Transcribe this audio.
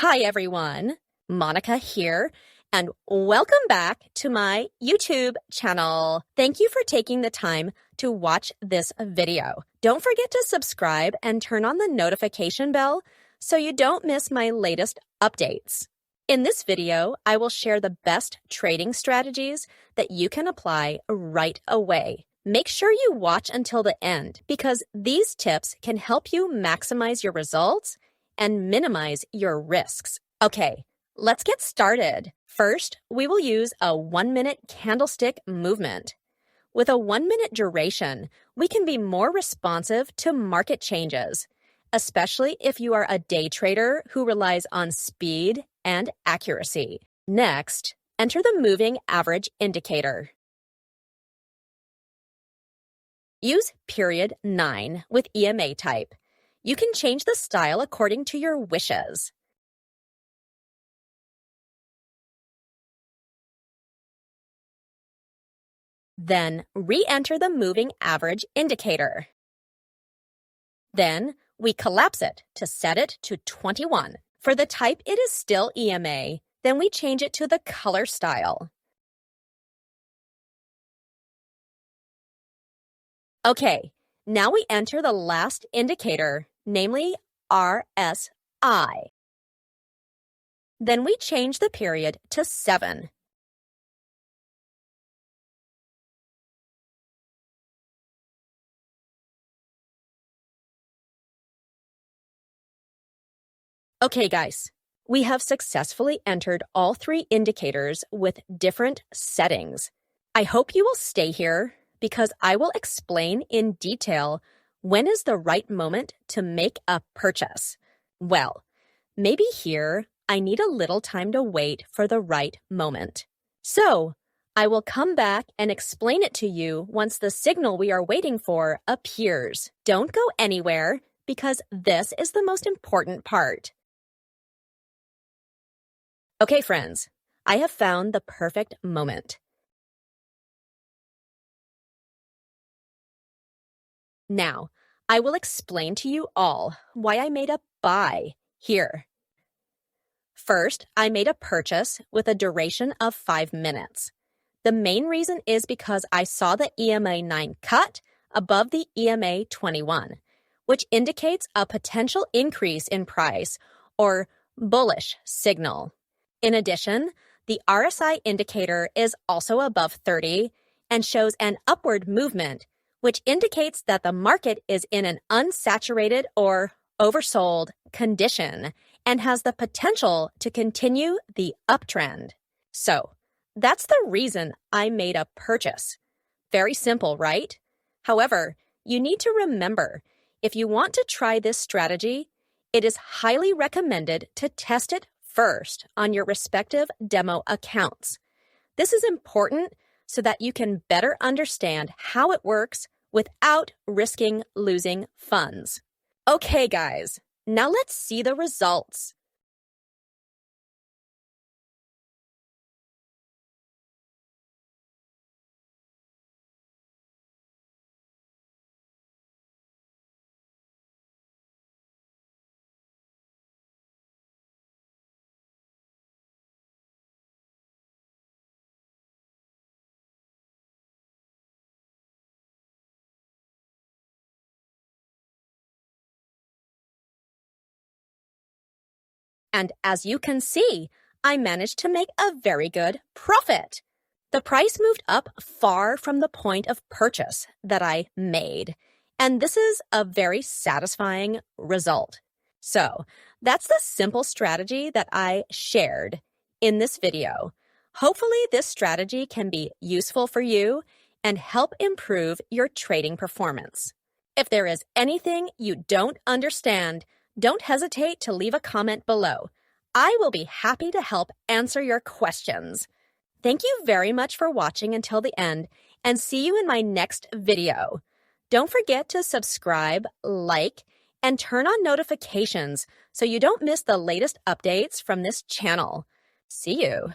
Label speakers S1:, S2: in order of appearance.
S1: Hi everyone, Monica here, and welcome back to my YouTube channel. Thank you for taking the time to watch this video. Don't forget to subscribe and turn on the notification bell so you don't miss my latest updates. In this video, I will share the best trading strategies that you can apply right away. Make sure you watch until the end because these tips can help you maximize your results and minimize your risks. Okay, let's get started. First, we will use a 1-minute candlestick movement. With a 1-minute duration, we can be more responsive to market changes, especially if you are a day trader who relies on speed and accuracy. Next, enter the moving average indicator. Use period 9 with EMA type. You can change the style according to your wishes. Then re-enter the moving average indicator. Then we collapse it to set it to 21. For the type it is still EMA, then we change it to the color style. Okay, now we enter the last indicator, namely RSI. Then we change the period to 7. Okay, guys, we have successfully entered all 3 indicators with different settings. I hope you will stay here because I will explain in detail when is the right moment to make a purchase. Well, maybe here I need a little time to wait for the right moment. So, I will come back and explain it to you once the signal we are waiting for appears. Don't go anywhere because this is the most important part. Okay, friends, I have found the perfect moment. Now, I will explain to you all why I made a buy here. First, I made a purchase with a duration of 5 minutes. The main reason is because I saw the EMA 9 cut above the EMA 21, which indicates a potential increase in price or bullish signal. In addition, the RSI indicator is also above 30 and shows an upward movement, which indicates that the market is in an unsaturated or oversold condition and has the potential to continue the uptrend. So, that's the reason I made a purchase. Very simple, right? However, you need to remember, if you want to try this strategy, it is highly recommended to test it first on your respective demo accounts. This is important so that you can better understand how it works without risking losing funds. Okay, guys, now let's see the results. And as you can see, I managed to make a very good profit. The price moved up far from the point of purchase that I made, and this is a very satisfying result. So, that's the simple strategy that I shared in this video. Hopefully, this strategy can be useful for you and help improve your trading performance. If there is anything you don't understand, don't hesitate to leave a comment below. I will be happy to help answer your questions. Thank you very much for watching until the end, and see you in my next video. Don't forget to subscribe, like, and turn on notifications so you don't miss the latest updates from this channel. See you.